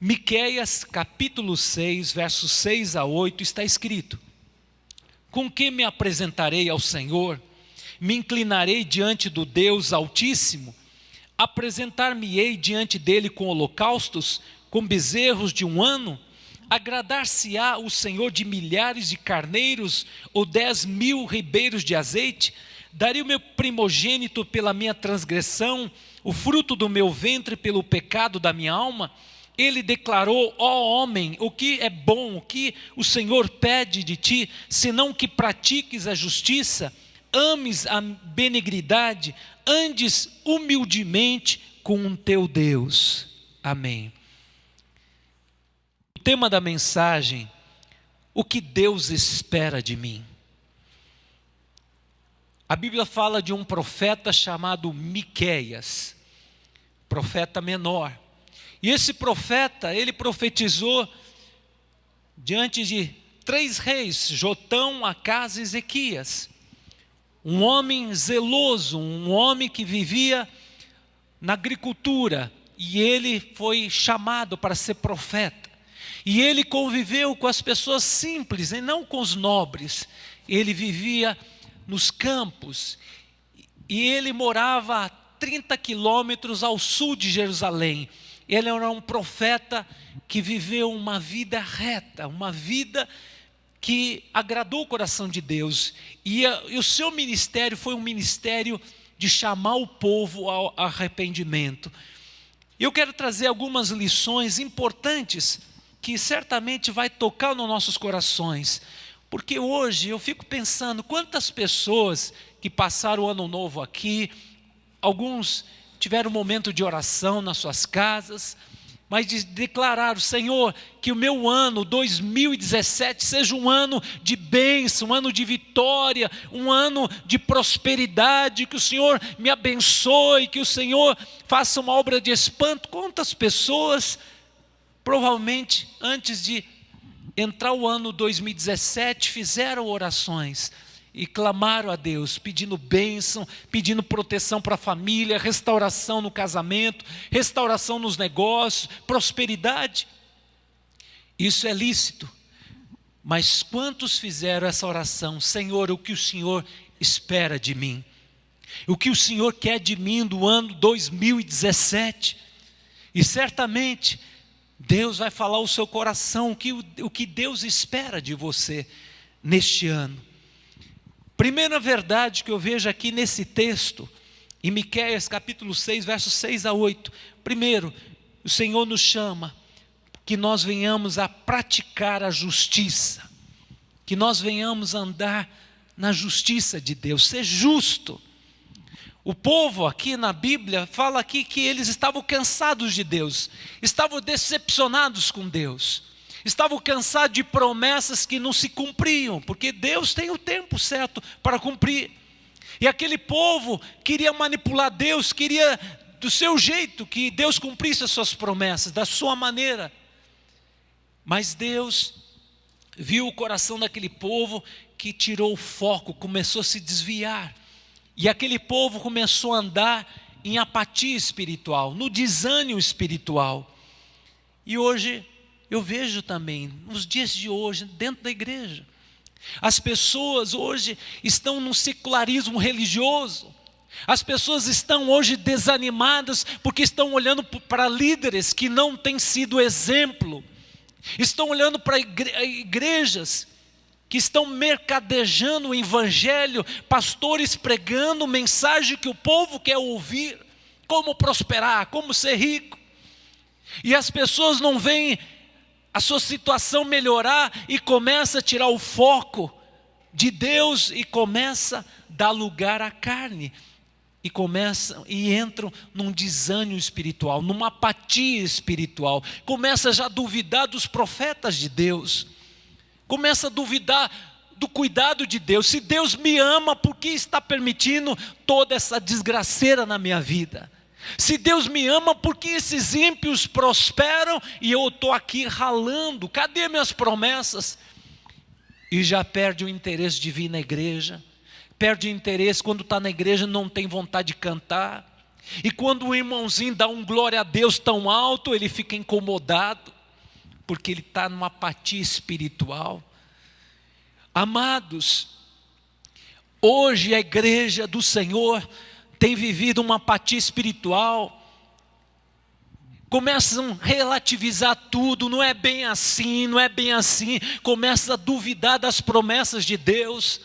Miqueias capítulo 6, versos 6 a 8 está escrito: com que me apresentarei ao Senhor? Me inclinarei diante do Deus Altíssimo? Apresentar-me-ei diante dele com holocaustos, com bezerros de um ano? Agradar-se-á o Senhor de milhares de carneiros, ou 10.000 ribeiros de azeite? Darei o meu primogênito pela minha transgressão, o fruto do meu ventre pelo pecado da minha alma? Ele declarou: ó homem, o que é bom, o que o Senhor pede de ti, senão que pratiques a justiça, ames a benignidade, andes humildemente com o teu Deus. Amém. O tema da mensagem: o que Deus espera de mim. A Bíblia fala de um profeta chamado Miqueias, profeta menor. E esse profeta, ele profetizou diante de 3 reis, Jotão, Acás e Ezequias. Um homem zeloso, um homem que vivia na agricultura, e ele foi chamado para ser profeta. E ele conviveu com as pessoas simples e não com os nobres. Ele vivia nos campos, e ele morava a 30 quilômetros ao sul de Jerusalém. Ele era um profeta que viveu uma vida reta, uma vida que agradou o coração de Deus, e o seu ministério foi um ministério de chamar o povo ao arrependimento. Eu quero trazer algumas lições importantes, que certamente vai tocar nos nossos corações, porque hoje eu fico pensando, quantas pessoas que passaram o ano novo aqui, alguns tiveram um momento de oração nas suas casas, mas declararam: Senhor, que o meu ano 2017 seja um ano de bênção, um ano de vitória, um ano de prosperidade, que o Senhor me abençoe, que o Senhor faça uma obra de espanto. Quantas pessoas, provavelmente antes de entrar o ano 2017, fizeram orações e clamaram a Deus, pedindo bênção, pedindo proteção para a família, restauração no casamento, restauração nos negócios, prosperidade. Isso é lícito, mas quantos fizeram essa oração? Senhor, o que o Senhor espera de mim? O que o Senhor quer de mim do ano 2017? E certamente Deus vai falar ao seu coração o que Deus espera de você neste ano. Primeira verdade que eu vejo aqui nesse texto, em Miqueias capítulo 6, versos 6 a 8. Primeiro, o Senhor nos chama que nós venhamos a praticar a justiça, que nós venhamos a andar na justiça de Deus, ser justo. O povo aqui na Bíblia fala aqui que eles estavam cansados de Deus, estavam decepcionados com Deus, estavam cansados de promessas que não se cumpriam, porque Deus tem o tempo certo para cumprir. E aquele povo queria manipular Deus, queria do seu jeito que Deus cumprisse as suas promessas, da sua maneira. Mas Deus viu o coração daquele povo que tirou o foco, começou a se desviar. E aquele povo começou a andar em apatia espiritual, no desânimo espiritual. E hoje eu vejo também, nos dias de hoje, dentro da igreja, as pessoas hoje estão num secularismo religioso. As pessoas estão hoje desanimadas porque estão olhando para líderes que não têm sido exemplo. Estão olhando para igrejas que estão mercadejando o evangelho, pastores pregando mensagem que o povo quer ouvir, como prosperar, como ser rico. E as pessoas não veem a sua situação melhorar e começa a tirar o foco de Deus e começa a dar lugar à carne. E entram num desânimo espiritual, numa apatia espiritual. Começa já a duvidar dos profetas de Deus. Começa a duvidar do cuidado de Deus. Se Deus me ama, por que está permitindo toda essa desgraceira na minha vida? Se Deus me ama, por que esses ímpios prosperam e eu estou aqui ralando? Cadê minhas promessas? E já perde o interesse de vir na igreja. Perde o interesse, quando está na igreja não tem vontade de cantar. E quando o irmãozinho dá um glória a Deus tão alto, ele fica incomodado. porque ele está numa apatia espiritual. Amados, hoje a igreja do Senhor tem vivido uma apatia espiritual, começam a relativizar tudo, não é bem assim, não é bem assim, começa a duvidar das promessas de Deus.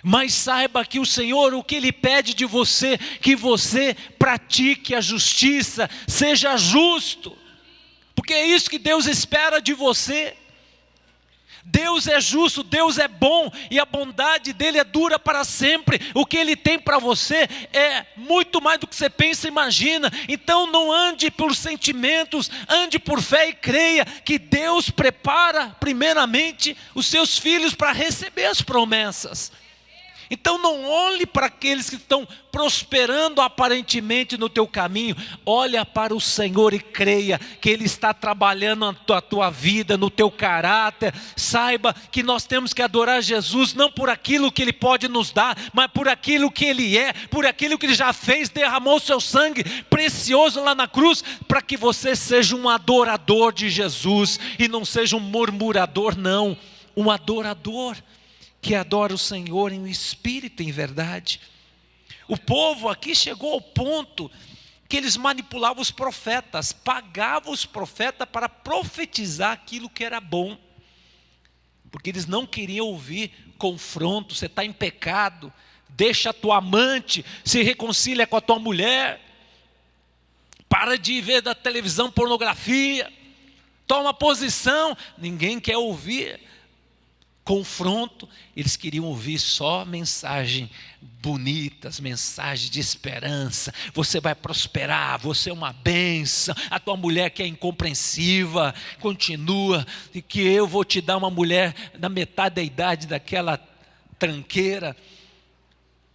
Mas saiba que o Senhor, o que Ele pede de você, que você pratique a justiça, seja justo, porque é isso que Deus espera de você. Deus é justo, Deus é bom, e a bondade dEle é dura para sempre. O que Ele tem para você é muito mais do que você pensa e imagina. Então não ande por sentimentos, ande por fé e creia que Deus prepara primeiramente os seus filhos para receber as promessas. Então não olhe para aqueles que estão prosperando aparentemente no teu caminho. Olha para o Senhor e creia que Ele está trabalhando na tua vida, no teu caráter. Saiba que nós temos que adorar Jesus não por aquilo que Ele pode nos dar, mas por aquilo que Ele é, por aquilo que Ele já fez, derramou o seu sangue precioso lá na cruz, para que você seja um adorador de Jesus e não seja um murmurador, não, um adorador que adora o Senhor em espírito e em verdade. O povo aqui chegou ao ponto que eles manipulavam os profetas, pagavam os profetas para profetizar aquilo que era bom, porque eles não queriam ouvir confronto. Você está em pecado, deixa a tua amante, se reconcilia com a tua mulher, para de ver da televisão pornografia, toma posição. Ninguém quer ouvir confronto, eles queriam ouvir só mensagem bonitas, mensagens de esperança. Você vai prosperar, você é uma bênção. A tua mulher que é incompreensiva, continua, e que eu vou te dar uma mulher da metade da idade daquela tranqueira.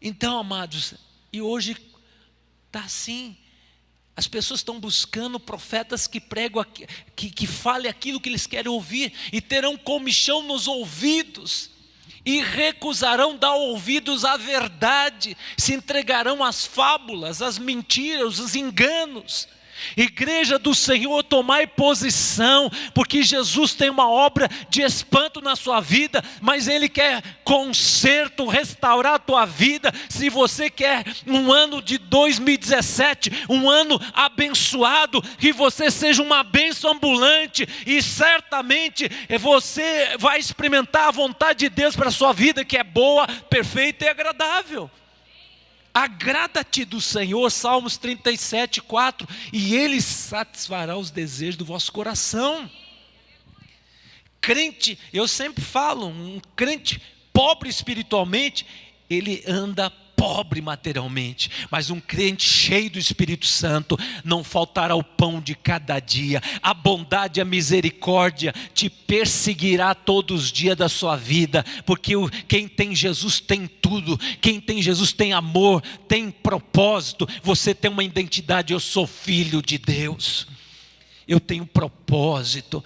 Então, amados, e hoje está assim. As pessoas estão buscando profetas que pregam, que falem aquilo que eles querem ouvir, e terão comichão nos ouvidos, e recusarão dar ouvidos à verdade, se entregarão às fábulas, às mentiras, os enganos. Igreja do Senhor, tomai posição, porque Jesus tem uma obra de espanto na sua vida, mas Ele quer conserto, restaurar a tua vida. Se você quer um ano de 2017, um ano abençoado, que você seja uma bênção ambulante, e certamente você vai experimentar a vontade de Deus para a sua vida, que é boa, perfeita e agradável. Agrada-te do Senhor, Salmos 37, 4, e Ele satisfará os desejos do vosso coração. Crente, eu sempre falo, um crente pobre espiritualmente, ele anda pobre materialmente, mas um crente cheio do Espírito Santo, não faltará o pão de cada dia. A bondade e a misericórdia te perseguirá todos os dias da sua vida, porque quem tem Jesus tem tudo. Quem tem Jesus tem amor, tem propósito. Você tem uma identidade: eu sou filho de Deus, eu tenho propósito.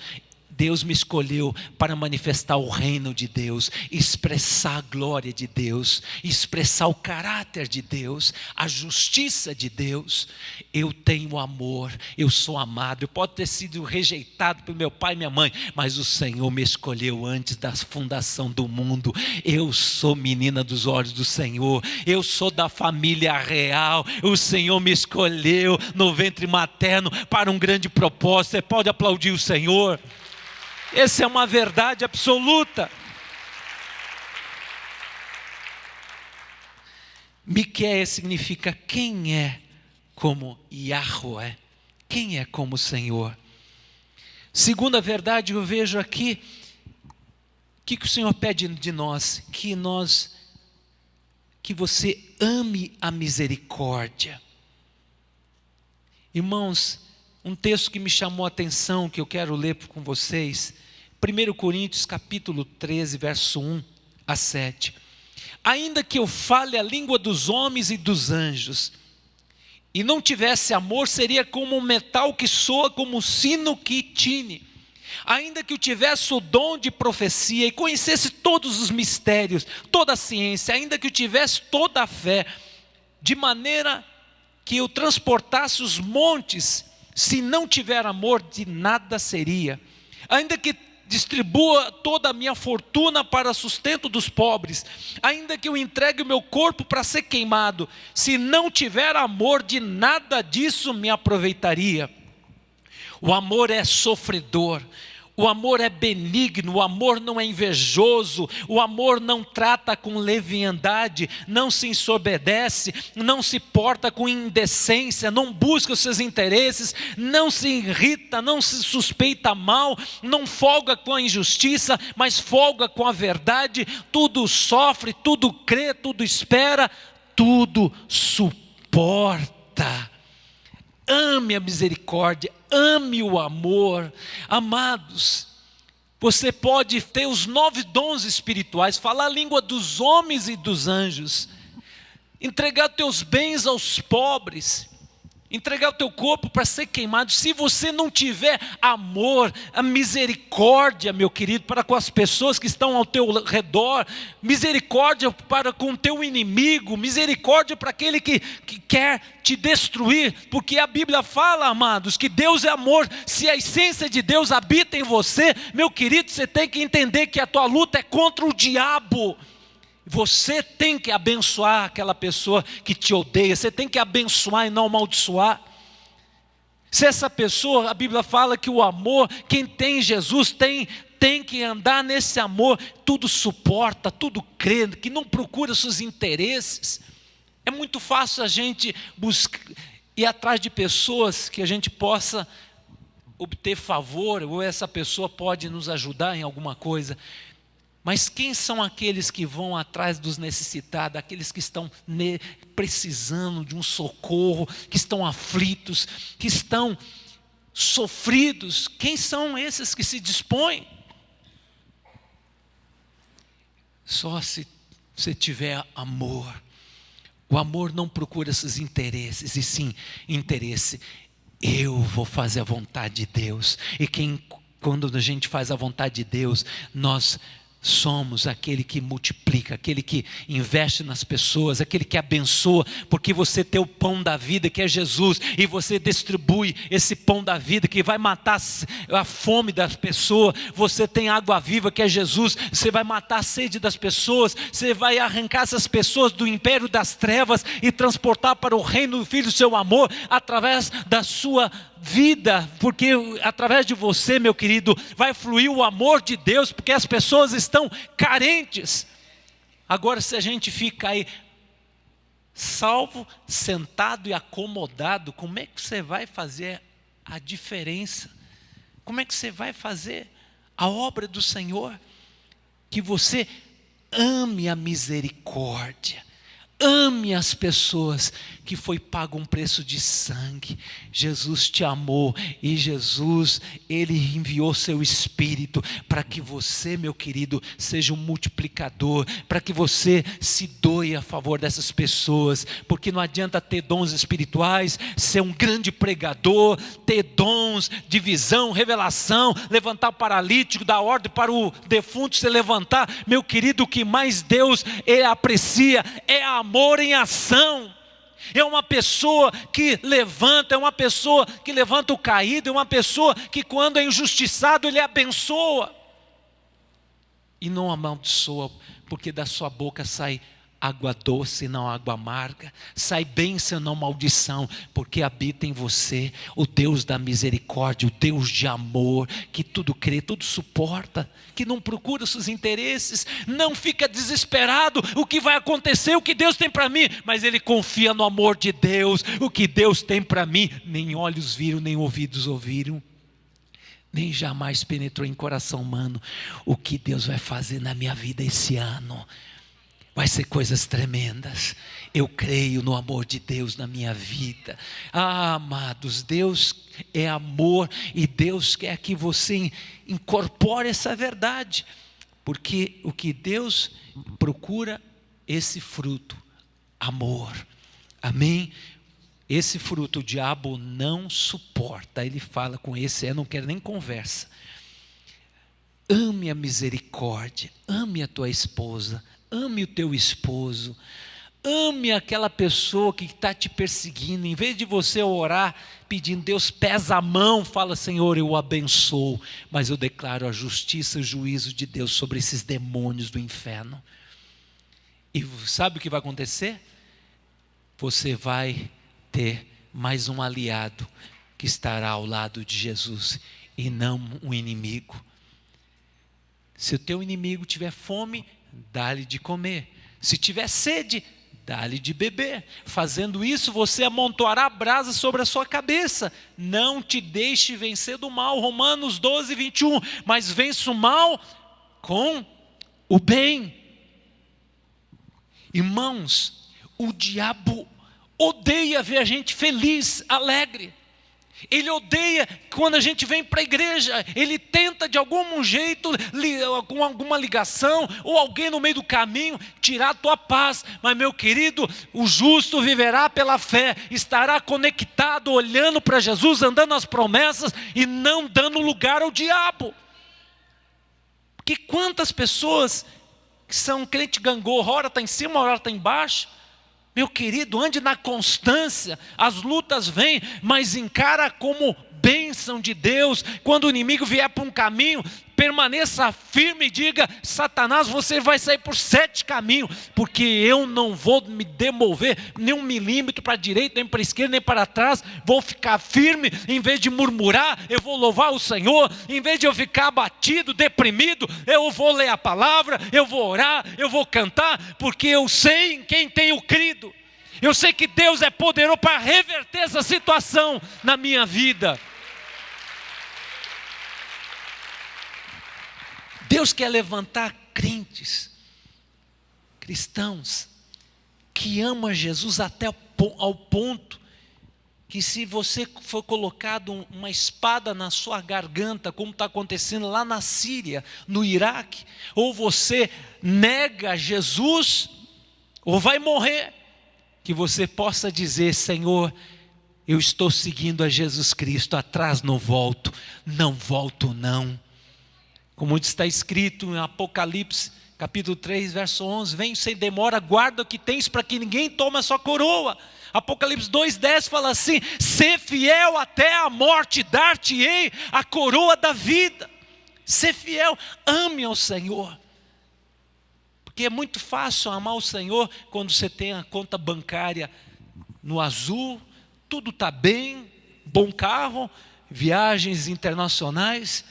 Deus me escolheu para manifestar o reino de Deus, expressar a glória de Deus, expressar o caráter de Deus, a justiça de Deus. Eu tenho amor, eu sou amado. Eu posso ter sido rejeitado por meu pai e minha mãe, mas o Senhor me escolheu antes da fundação do mundo. Eu sou menina dos olhos do Senhor, eu sou da família real. O Senhor me escolheu no ventre materno para um grande propósito. Você pode aplaudir o Senhor? Essa é uma verdade absoluta. Miqueias significa quem é como Yahweh, quem é como o Senhor. Segunda verdade, eu vejo aqui, o que o Senhor pede de nós? Que você ame a misericórdia. Irmãos, um texto que me chamou a atenção, que eu quero ler com vocês, 1 Coríntios capítulo 13, verso 1 a 7. Ainda que eu fale a língua dos homens e dos anjos, e não tivesse amor, seria como um metal que soa, como um sino que tine. Ainda que eu tivesse o dom de profecia, e conhecesse todos os mistérios, toda a ciência, ainda que eu tivesse toda a fé, de maneira que eu transportasse os montes, se não tiver amor, de nada seria. ainda que distribua toda a minha fortuna para sustento dos pobres, ainda que eu entregue o meu corpo para ser queimado, se não tiver amor, de nada disso me aproveitaria. O amor é sofredor, o amor é benigno, o amor não é invejoso, o amor não trata com leviandade, não se ensoberbece, não se porta com indecência, não busca os seus interesses, não se irrita, não se suspeita mal, não folga com a injustiça, mas folga com a verdade, tudo sofre, tudo crê, tudo espera, tudo suporta. Ame a misericórdia, ame o amor. Amados, você pode ter os 9 dons espirituais, falar a língua dos homens e dos anjos, entregar teus bens aos pobres, entregar o teu corpo para ser queimado. Se você não tiver amor, a misericórdia, meu querido, para com as pessoas que estão ao teu redor, misericórdia para com o teu inimigo, misericórdia para aquele que quer te destruir, porque a Bíblia fala, amados, que Deus é amor. Se a essência de Deus habita em você, meu querido, você tem que entender que a tua luta é contra o diabo. Você tem que abençoar aquela pessoa que te odeia, você tem que abençoar e não amaldiçoar. Se essa pessoa, a Bíblia fala que o amor, quem tem Jesus tem que andar nesse amor, tudo suporta, tudo crê, que não procura seus interesses. É muito fácil a gente ir atrás de pessoas que a gente possa obter favor, ou essa pessoa pode nos ajudar em alguma coisa. Mas quem são aqueles que vão atrás dos necessitados, aqueles que estão precisando de um socorro, que estão aflitos, que estão sofridos? Quem são esses que se dispõem? Só se você tiver amor. O amor não procura esses interesses, e sim interesse. Eu vou fazer a vontade de Deus. E quando a gente faz a vontade de Deus, nós somos aquele que multiplica, aquele que investe nas pessoas, aquele que abençoa, porque você tem o pão da vida que é Jesus, e você distribui esse pão da vida que vai matar a fome das pessoas. Você tem água viva que é Jesus, você vai matar a sede das pessoas, você vai arrancar essas pessoas do império das trevas e transportar para o reino do Filho do seu amor, através da sua vida, porque através de você, meu querido, vai fluir o amor de Deus, porque as pessoas estão carentes. Agora, se a gente fica aí salvo, sentado e acomodado, como é que você vai fazer a diferença? Como é que você vai fazer a obra do Senhor? Que você ame a misericórdia, ame as pessoas, que foi pago um preço de sangue. Jesus te amou, e Jesus, Ele enviou seu Espírito, para que você, meu querido, seja um multiplicador, para que você se doe a favor dessas pessoas, porque não adianta ter dons espirituais, ser um grande pregador, ter dons de visão, revelação, levantar o paralítico, dar ordem para o defunto se levantar. Meu querido, o que mais Deus aprecia é amor em ação. É uma pessoa que levanta, é uma pessoa que levanta o caído, é uma pessoa que quando é injustiçado Ele abençoa e não amaldiçoa, porque da sua boca sai água doce e não água amarga, sai bênção e não maldição, porque habita em você o Deus da misericórdia, o Deus de amor, que tudo crê, tudo suporta, que não procura os seus interesses, não fica desesperado, o que vai acontecer, o que Deus tem para mim, mas ele confia no amor de Deus. O que Deus tem para mim, nem olhos viram, nem ouvidos ouviram, nem jamais penetrou em coração humano. O que Deus vai fazer na minha vida esse ano vai ser coisas tremendas. Eu creio no amor de Deus na minha vida. Amados, Deus é amor, e Deus quer que você incorpore essa verdade, porque o que Deus procura, esse fruto, amor. Amém? Esse fruto o diabo não suporta. Ele fala com esse, eu não quero nem conversa. Ame a misericórdia, ame a tua esposa, ame o teu esposo, Ame aquela pessoa que está te perseguindo. Em vez de você orar pedindo, Deus pesa a mão, fala: Senhor, eu o abençoo, mas eu declaro a justiça e o juízo de Deus sobre esses demônios do inferno. E sabe o que vai acontecer? Você vai ter mais um aliado que estará ao lado de Jesus e não um inimigo. Se o teu inimigo tiver fome, dá-lhe de comer. Se tiver sede, dá-lhe de beber. Fazendo isso, você amontoará brasa sobre a sua cabeça. Não te deixe vencer do mal. Romanos 12, 21. Mas vença o mal com o bem. Irmãos, o diabo odeia ver a gente feliz, alegre. Ele odeia quando a gente vem para a igreja. Ele tenta de algum jeito, com alguma ligação, ou alguém no meio do caminho, tirar a tua paz. Mas meu querido, o justo viverá pela fé. Estará conectado, olhando para Jesus, andando nas promessas e não dando lugar ao diabo. Porque quantas pessoas que são crente gangorra, hora está em cima, hora está embaixo. Meu querido, ande na constância. As lutas vêm, mas encara como bênção de Deus. Quando o inimigo vier para um caminho, permaneça firme e diga: Satanás, você vai sair por 7 caminhos, porque eu não vou me demover nem 1 milímetro para a direita, nem para a esquerda, nem para trás. Vou ficar firme. Em vez de murmurar, eu vou louvar o Senhor. Em vez de eu ficar abatido, deprimido, eu vou ler a palavra, eu vou orar, eu vou cantar, porque eu sei em quem tenho crido. Eu sei que Deus é poderoso para reverter essa situação na minha vida. Deus quer levantar crentes, cristãos, que amam Jesus até ao ponto que, se você for colocado uma espada na sua garganta, como está acontecendo lá na Síria, no Iraque, ou você nega Jesus, ou vai morrer, que você possa dizer: Senhor, eu estou seguindo a Jesus Cristo, atrás não volto não. Como está escrito em Apocalipse, capítulo 3, verso 11, venho sem demora, guarda o que tens para que ninguém tome a sua coroa. Apocalipse 2:10 fala assim: sê fiel até a morte, dar-te-ei a coroa da vida. Ser fiel, ame ao Senhor. Porque é muito fácil amar o Senhor quando você tem a conta bancária no azul, tudo está bem, bom carro, viagens internacionais.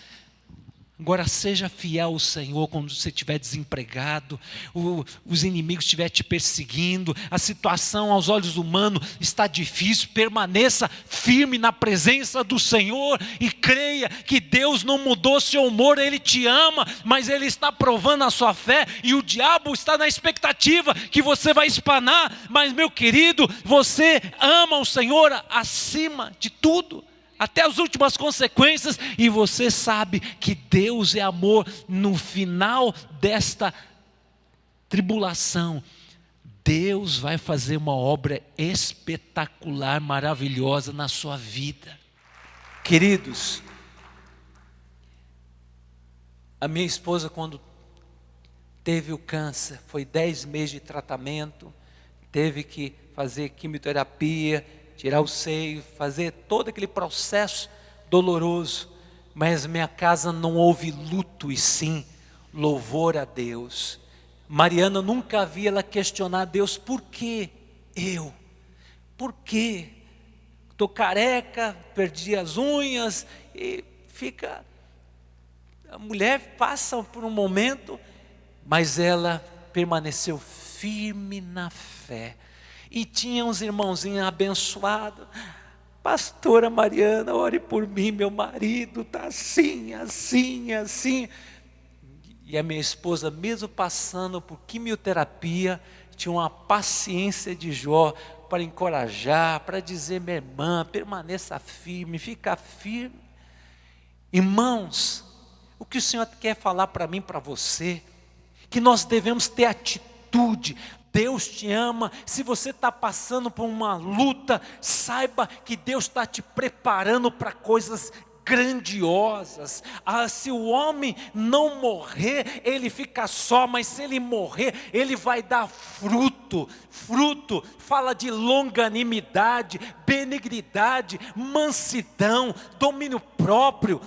Agora seja fiel ao Senhor quando você estiver desempregado, os inimigos estiverem te perseguindo, a situação aos olhos humanos está difícil. Permaneça firme na presença do Senhor e creia que Deus não mudou seu humor. Ele te ama, mas Ele está provando a sua fé, e o diabo está na expectativa que você vai espanar. Mas meu querido, você ama o Senhor acima de tudo, até as últimas consequências, e você sabe que Deus é amor. No final desta tribulação, Deus vai fazer uma obra espetacular, maravilhosa na sua vida. Queridos, a minha esposa, quando teve o câncer, foi 10 meses de tratamento, teve que fazer quimioterapia, tirar o seio, fazer todo aquele processo doloroso, mas minha casa não houve luto, e sim louvor a Deus. Mariana nunca havia ela questionar a Deus: por que eu? Por quê? Estou careca, perdi as unhas, e fica... A mulher passa por um momento, mas ela permaneceu firme na fé. E tinha uns irmãozinhos abençoados: pastora Mariana, ore por mim, meu marido está assim. E a minha esposa, mesmo passando por quimioterapia, tinha uma paciência de Jó para encorajar, para dizer: minha irmã, permaneça firme, fica firme. Irmãos, o que o Senhor quer falar para mim, para você, que nós devemos ter atitude. Deus te ama. Se você está passando por uma luta, saiba que Deus está te preparando para coisas grandiosas. Se o homem não morrer, ele fica só, mas se ele morrer, ele vai dar fruto. Fruto fala de longanimidade, benignidade, mansidão, domínio próprio.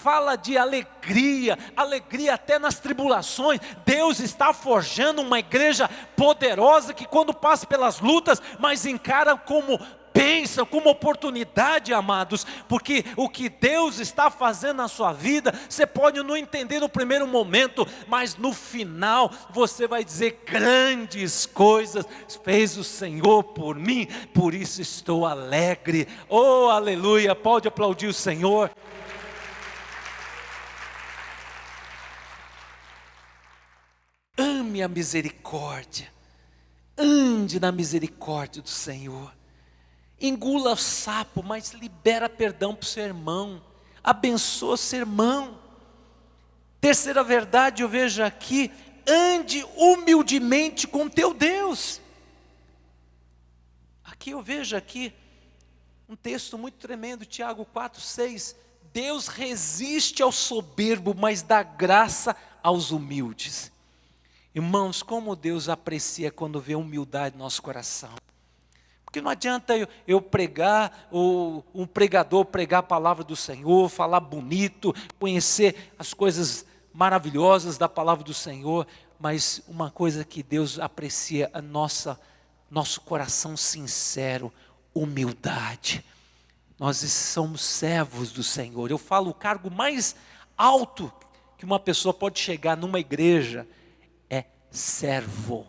Fala de alegria, alegria até nas tribulações. Deus está forjando uma igreja poderosa que quando passa pelas lutas, mas encara como bênção, como oportunidade, amados, porque o que Deus está fazendo na sua vida, você pode não entender no primeiro momento, mas no final você vai dizer: grandes coisas fez o Senhor por mim, por isso estou alegre. Oh, aleluia, pode aplaudir o Senhor. Ame a misericórdia, ande na misericórdia do Senhor. Engula o sapo, mas libera perdão para o seu irmão, abençoa o seu irmão. Terceira verdade, eu vejo aqui: ande humildemente com teu Deus. Aqui eu vejo aqui um texto muito tremendo, Tiago 4,6. Deus resiste ao soberbo, mas dá graça aos humildes. Irmãos, como Deus aprecia quando vê humildade no nosso coração. Porque não adianta eu pregar, ou um pregador pregar a palavra do Senhor, falar bonito, conhecer as coisas maravilhosas da palavra do Senhor, mas uma coisa que Deus aprecia, nosso coração sincero, humildade. Nós somos servos do Senhor. Eu falo, o cargo mais alto que uma pessoa pode chegar numa igreja é servo.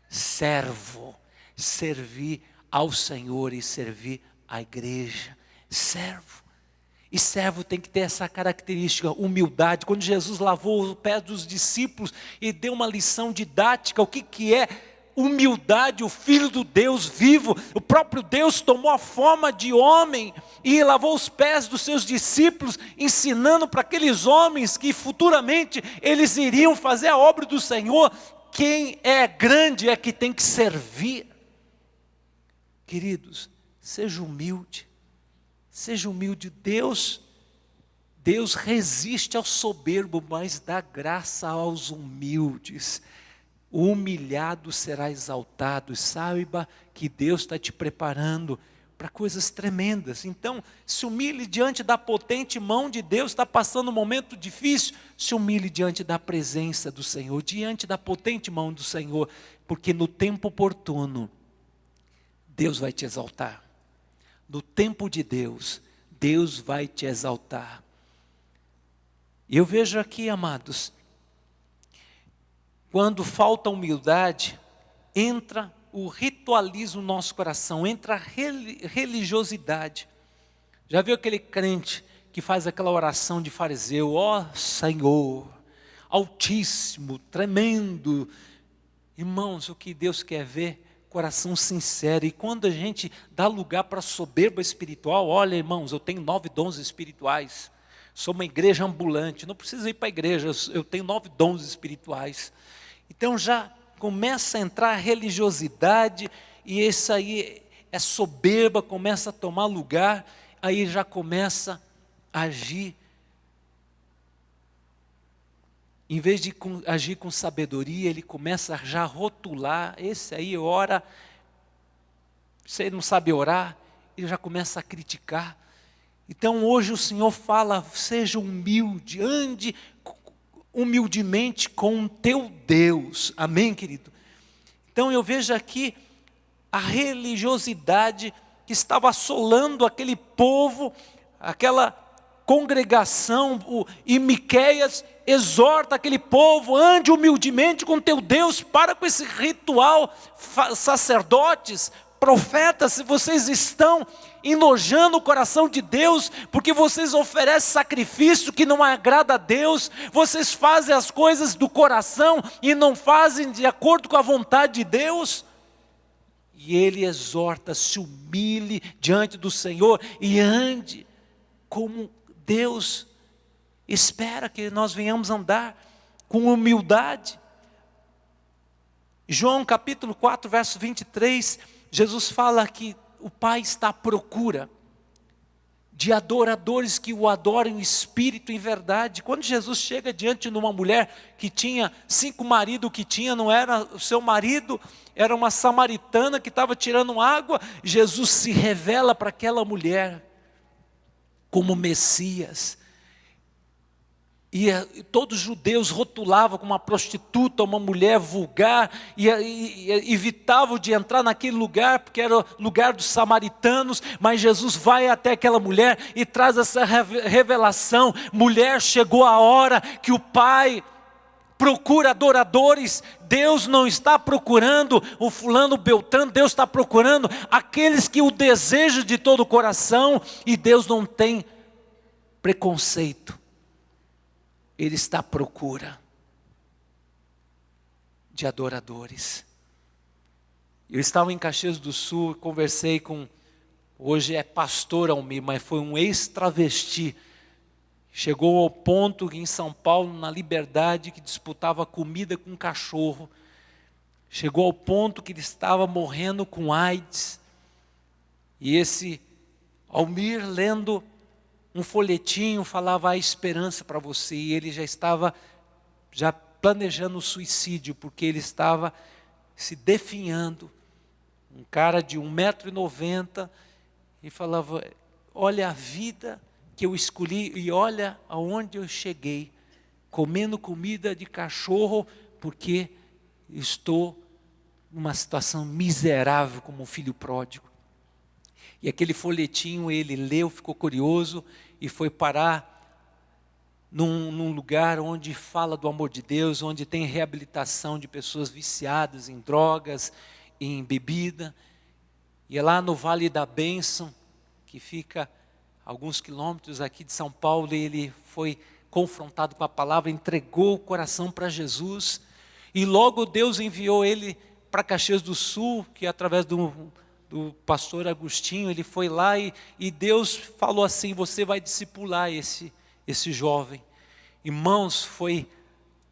Servo. Servir ao Senhor e servir à igreja. Servo. E servo tem que ter essa característica, humildade. Quando Jesus lavou os pés dos discípulos e deu uma lição didática, o que é humildade? O Filho do Deus vivo, o próprio Deus tomou a forma de homem e lavou os pés dos seus discípulos, ensinando para aqueles homens que futuramente eles iriam fazer a obra do Senhor. Quem é grande é que tem que servir. Queridos, seja humilde. Seja humilde. Deus resiste ao soberbo, mas dá graça aos humildes. O humilhado será exaltado. Saiba que Deus está te preparando para coisas tremendas. Então, se humilhe diante da potente mão de Deus. Está passando um momento difícil, se humilhe diante da presença do Senhor, diante da potente mão do Senhor, porque no tempo oportuno, Deus vai te exaltar. No tempo de Deus, Deus vai te exaltar. E eu vejo aqui, amados, quando falta humildade, entra o ritualismo no nosso coração, entra a religiosidade. Já viu aquele crente que faz aquela oração de fariseu: ó Senhor, altíssimo, tremendo. Irmãos, o que Deus quer ver? Coração sincero. E quando a gente dá lugar para soberba espiritual, olha, irmãos, eu tenho 9 dons espirituais, sou uma igreja ambulante, não preciso ir para a igreja, eu tenho 9 dons espirituais. Então já começa a entrar a religiosidade, e isso aí é soberba, começa a tomar lugar, aí já começa a agir. Em vez de agir com sabedoria, ele começa já a rotular. Esse aí ora, você não sabe orar, ele já começa a criticar. Então hoje o Senhor fala: seja humilde, ande humildemente com o teu Deus. Amém, querido? Então eu vejo aqui a religiosidade que estava assolando aquele povo, aquela congregação, e Miqueias exorta aquele povo: ande humildemente com teu Deus, para com esse ritual. Sacerdotes, profetas, se vocês estão enojando o coração de Deus, porque vocês oferecem sacrifício que não agrada a Deus, vocês fazem as coisas do coração e não fazem de acordo com a vontade de Deus. E ele exorta: se humilhe diante do Senhor e ande como Deus espera que nós venhamos andar, com humildade. João capítulo 4, verso 23, Jesus fala que o Pai está à procura de adoradores que o adoram em espírito e em verdade. Quando Jesus chega diante de uma mulher que tinha 5 maridos, que tinha não era o seu marido, era uma samaritana que estava tirando água, Jesus se revela para aquela mulher como Messias. E todos os judeus rotulavam como uma prostituta, uma mulher vulgar, e evitavam de entrar naquele lugar, porque era o lugar dos samaritanos, mas Jesus vai até aquela mulher e traz essa revelação: mulher, chegou a hora que o Pai procura adoradores. Deus não está procurando o fulano beltrano, Deus está procurando aqueles que o desejam de todo o coração, e Deus não tem preconceito. Ele está à procura de adoradores. Eu estava em Caxias do Sul, conversei com, hoje é pastor Almir, mas foi um ex-travesti. Chegou ao ponto que em São Paulo, na Liberdade, que disputava comida com cachorro. Chegou ao ponto que ele estava morrendo com AIDS. E esse Almir, lendo um folhetinho, falava: a esperança para você. E ele já estava planejando o suicídio, porque ele estava se definhando. Um cara de 1,90 m, e falava: olha a vida que eu escolhi e olha aonde eu cheguei, comendo comida de cachorro, porque estou numa situação miserável como um filho pródigo. E aquele folhetinho ele leu, ficou curioso e foi parar num lugar onde fala do amor de Deus, onde tem reabilitação de pessoas viciadas em drogas, em bebida. E é lá no Vale da Bênção, que fica alguns quilômetros aqui de São Paulo, e ele foi confrontado com a palavra, entregou o coração para Jesus, e logo Deus enviou ele para Caxias do Sul, que através do pastor Agostinho, ele foi lá e Deus falou assim: você vai discipular esse jovem. Irmãos, foi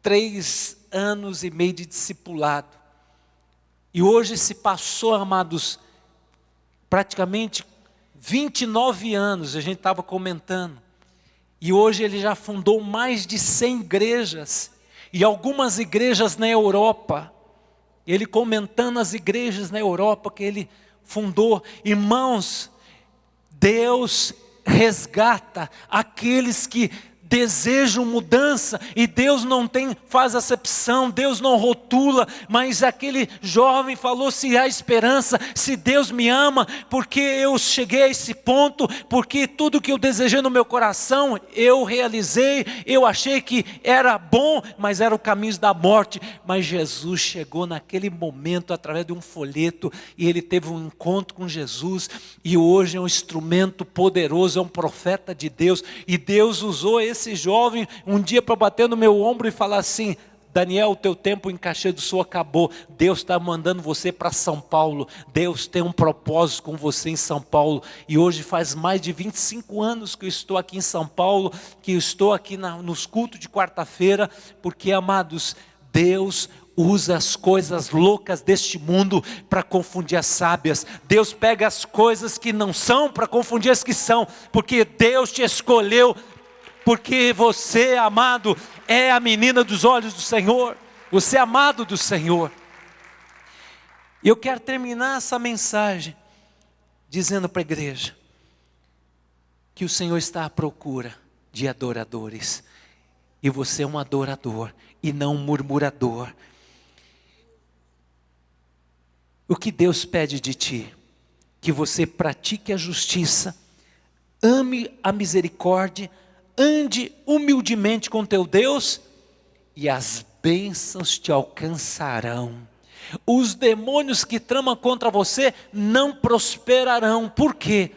3 anos e meio de discipulado, e hoje se passou, amados, praticamente 29 anos, a gente estava comentando, e hoje ele já fundou mais de 100 igrejas, e algumas igrejas na Europa. Ele comentando as igrejas na Europa que ele fundou. Irmãos, Deus resgata aqueles que desejam mudança, e Deus não faz acepção, Deus não rotula, mas aquele jovem falou: se há esperança, se Deus me ama, porque eu cheguei a esse ponto, porque tudo que eu desejei no meu coração, eu realizei, eu achei que era bom, mas era o caminho da morte, mas Jesus chegou naquele momento, através de um folheto, e ele teve um encontro com Jesus, e hoje é um instrumento poderoso, é um profeta de Deus, e Deus usou esse jovem um dia para bater no meu ombro e falar assim: Daniel, o teu tempo em Caxias do Sul acabou, Deus está mandando você para São Paulo, Deus tem um propósito com você em São Paulo. E hoje faz mais de 25 anos que eu estou aqui em São Paulo, que eu estou aqui nos cultos de quarta-feira, porque, amados, Deus usa as coisas loucas deste mundo para confundir as sábias. Deus pega as coisas que não são para confundir as que são, porque Deus te escolheu, porque você, amado, é a menina dos olhos do Senhor, você é amado do Senhor. E eu quero terminar essa mensagem dizendo para a igreja que o Senhor está à procura de adoradores, e você é um adorador e não um murmurador. O que Deus pede de ti? Que você pratique a justiça, ame a misericórdia, ande humildemente com teu Deus, e as bênçãos te alcançarão. Os demônios que tramam contra você não prosperarão. Por quê?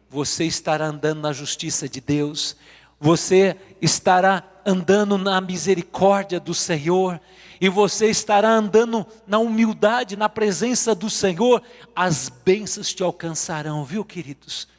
Você estará andando na justiça de Deus, você estará andando na misericórdia do Senhor, e você estará andando na humildade, na presença do Senhor. As bênçãos te alcançarão, viu, queridos?